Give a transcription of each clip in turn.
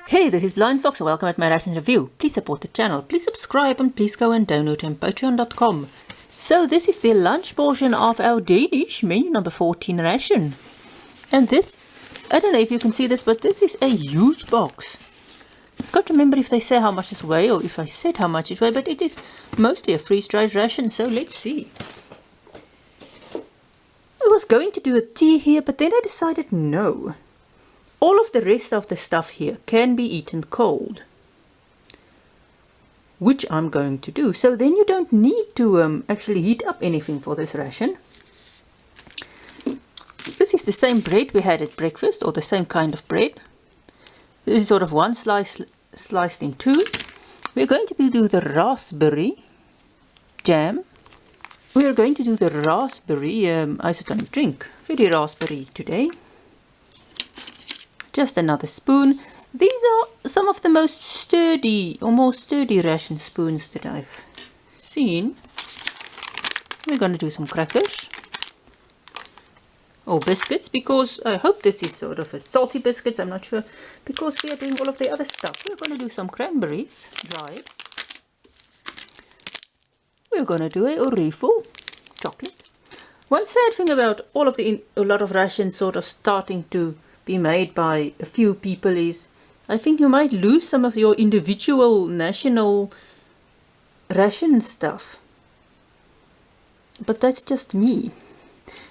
Hey, this is BlindFox. Welcome at my Ration review. Please support the channel. Please subscribe and please go and donate on patreon.com. So this is the lunch portion of our Danish menu number 14 ration. And this, I don't know if you can see this, but this is a huge box. Can't remember if they say how much it weighs or if I said how much it weighs, but it is mostly a freeze-dried ration, so let's see. I was going to do a tea here, but then I decided no. All of the rest of the stuff here can be eaten cold, which I'm going to do. So then you don't need to actually heat up anything for this ration. This is the same bread we had at breakfast, or the same kind of bread. This is sort of one slice sliced in two. We're going to do the raspberry jam. We are going to do the raspberry isotonic drink. Very raspberry today. Just another spoon. These are some of the most sturdy or more sturdy ration spoons that I've seen. We're going to do some crackers or biscuits, because I hope this is sort of a salty biscuits, I'm not sure, because we are doing all of the other stuff. We're going to do some cranberries dried. We're going to do a refill chocolate. One sad thing about all of a lot of rations sort of starting to be made by a few people is I think you might lose some of your individual national ration stuff. But that's just me.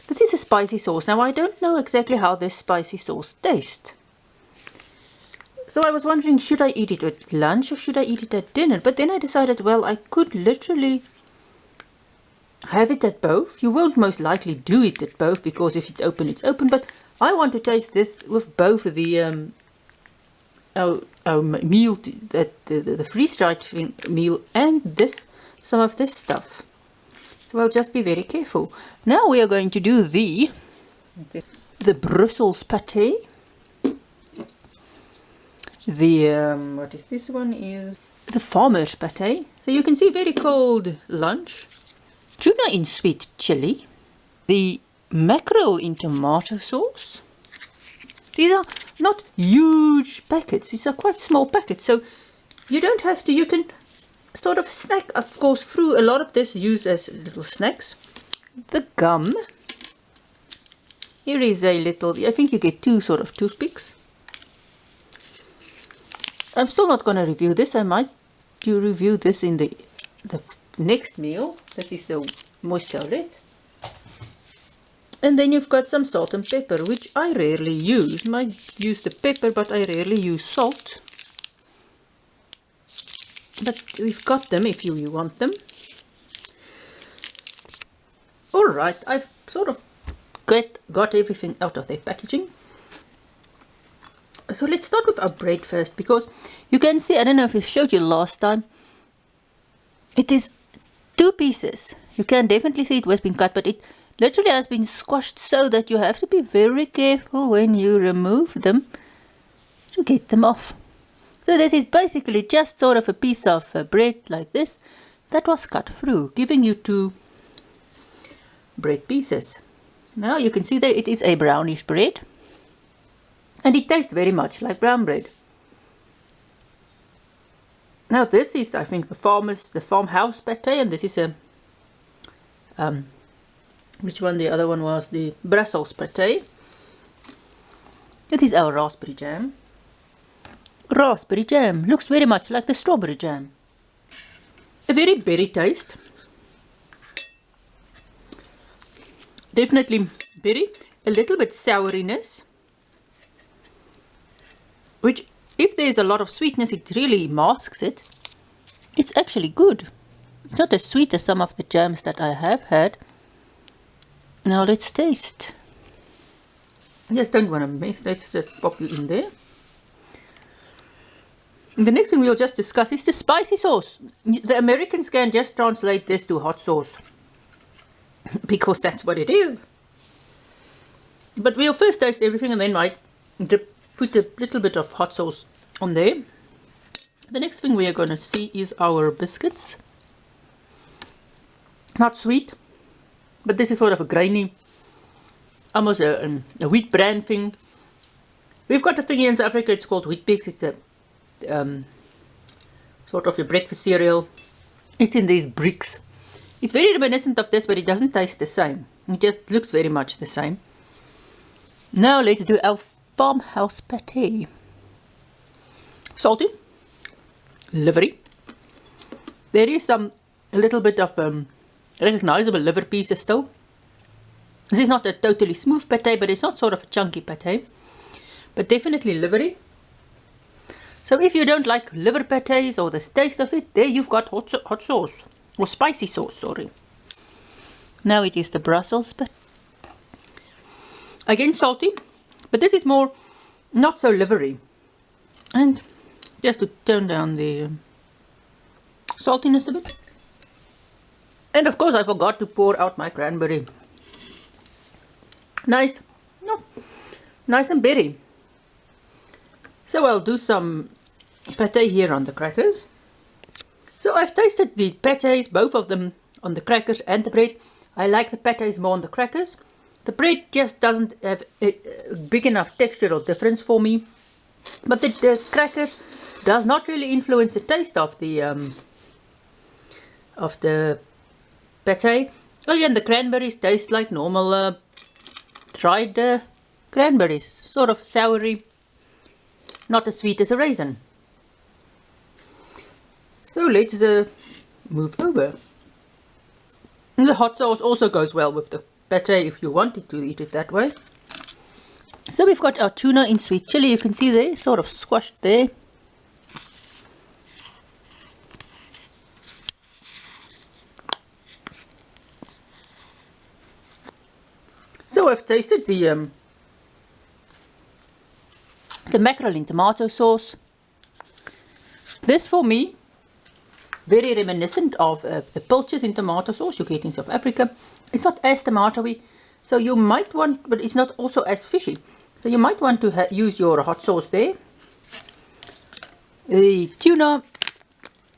This is a spicy sauce. Now I don't know exactly how this spicy sauce tastes. So I was wondering, should I eat it at lunch or should I eat it at dinner? But then I decided, well, I could literally have it at both. You won't most likely do it at both, because if it's open, it's open. But I want to taste this with both the our meal, the freeze-dried meal, and some of this stuff. So I'll just be very careful. Now we are going to do the Brussels pâté. What is this one? Is the farmer's pâté. So you can see very cold lunch. Tuna in sweet chili. The mackerel in tomato sauce. These are not huge packets. These are quite small packets. So you don't have to, you can sort of snack, of course, through a lot of this used as little snacks. The gum. Here is a little, I think you get two sort of toothpicks. I'm still not going to review this. I might review this in the next meal. This is the mozzarella. And then you've got some salt and pepper, which I rarely use. Might use the pepper, but I rarely use salt. But we've got them if you want them. Alright, I've sort of got everything out of their packaging. So let's start with our bread first, because you can see, I don't know if I showed you last time, it is two pieces. You can definitely see it was been cut, but it literally has been squashed so that you have to be very careful when you remove them to get them off. So this is basically just sort of a piece of bread like this that was cut through, giving you two bread pieces. Now you can see that it is a brownish bread, and it tastes very much like brown bread. Now this is, I think, the farmhouse pâté, and this is a which one? The other one was the Brussels pâté. It is our raspberry jam. Raspberry jam looks very much like the strawberry jam. A very berry taste. Definitely berry. A little bit souriness, which, if there's a lot of sweetness, it really masks it. It's actually good. It's not as sweet as some of the jams that I have had. Now let's taste. Just don't want to mess. Let's just pop you in there. And the next thing we'll just discuss is the spicy sauce. The Americans can just translate this to hot sauce, because that's what it is. But we'll first taste everything and then might put a little bit of hot sauce on there. The next thing we are going to see is our biscuits. Not sweet, but this is sort of a grainy, almost a wheat bran thing. We've got a thing here in South Africa, it's called Wheat Bix. It's a sort of your breakfast cereal. It's in these bricks. It's very reminiscent of this, but it doesn't taste the same. It just looks very much the same. Now let's do our farmhouse pate. Salty, livery. There is a little bit of recognizable liver pieces still. This is not a totally smooth pate, but it's not sort of a chunky pate, but definitely livery. So if you don't like liver pates or the taste of it, there you've got hot sauce, or spicy sauce, sorry. Now it is the Brussels pate. Again salty, but this is more not so livery. And just to tone down the saltiness a bit. And of course I forgot to pour out my cranberry. Nice, no, nice and berry. So I'll do some pate here on the crackers. So I've tasted the pates, both of them on the crackers and the bread. I like the pates more on the crackers. The bread just doesn't have a big enough textural difference for me. But the crackers does not really influence the taste of the pate. Again, the cranberries taste like normal dried cranberries, sort of soury, not as sweet as a raisin. So let's move over. And the hot sauce also goes well with the pate if you wanted to eat it that way. So we've got our tuna in sweet chili, you can see there, sort of squashed there. So I've tasted the mackerel in tomato sauce. This for me, very reminiscent of the pilchards in tomato sauce you get in South Africa. It's not as tomatoey, so you might want, but it's not also as fishy. So you might want to use your hot sauce there. The tuna,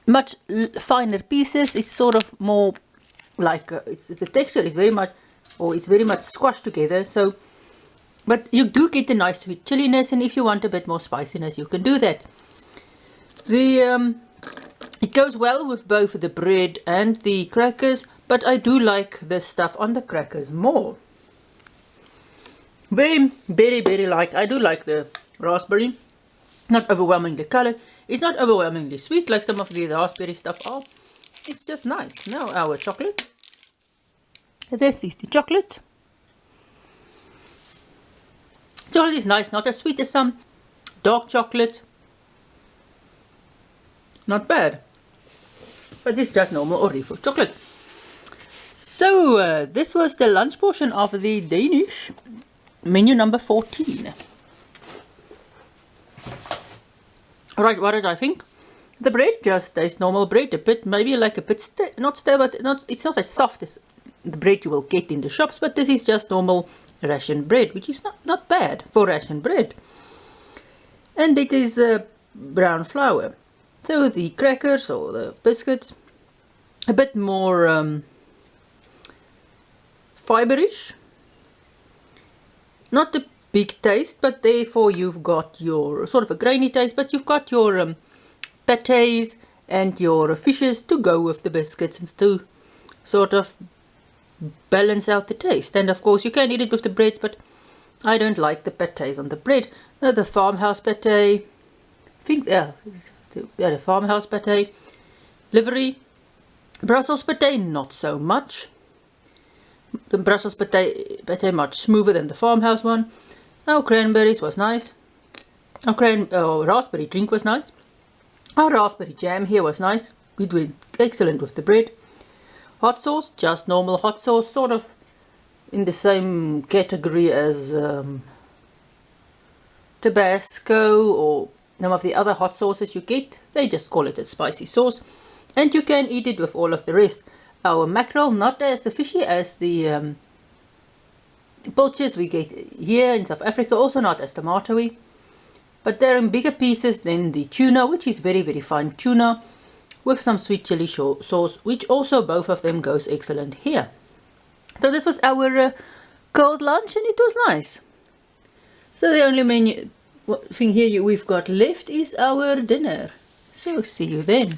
much finer pieces. It's sort of more like the texture is very much, or it's very much squashed together. So, but you do get a nice sweet chilliness, and if you want a bit more spiciness, you can do that. It goes well with both the bread and the crackers, but I do like the stuff on the crackers more. Very, very, very light. I do like the raspberry. Not overwhelmingly colored. It's not overwhelmingly sweet like some of the raspberry stuff are. It's just nice. Now our chocolate. This is the chocolate. Chocolate is nice, not as sweet as some. Dark chocolate. Not bad. But it's just normal Orifo chocolate. So this was the lunch portion of the Danish menu number 14. Alright, what did I think? The bread just tastes normal bread, a bit, maybe like a bit, not stale, but it's not as soft as the bread you will get in the shops, but this is just normal ration bread, which is not bad for ration bread. And it is brown flour. So the crackers or the biscuits, a bit more fiberish. Not a big taste, but therefore you've got your sort of a grainy taste, but you've got your pates and your fishes to go with the biscuits and to sort of balance out the taste. And of course you can eat it with the breads, but I don't like the pates on the bread. The farmhouse pate, I think, the farmhouse pate, livery, Brussels pate, not so much. The Brussels pate much smoother than the farmhouse one. Our cranberries was nice. Our raspberry drink was nice. Our raspberry jam here was nice. It went excellent with the bread. Hot sauce, just normal hot sauce, sort of in the same category as Tabasco or some of the other hot sauces you get. They just call it a spicy sauce. And you can eat it with all of the rest. Our mackerel, not as fishy as the pilchards we get here in South Africa, also not as tomatoey, but they're in bigger pieces than the tuna, which is very, very fine tuna, with some sweet chili sauce, which also both of them goes excellent here. So this was our cold lunch, and it was nice. So the only thing here we've got left is our dinner. So see you then.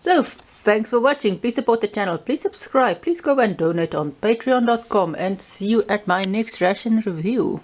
So thanks for watching. Please support the channel. Please subscribe. Please go and donate on patreon.com, and see you at my next ration review.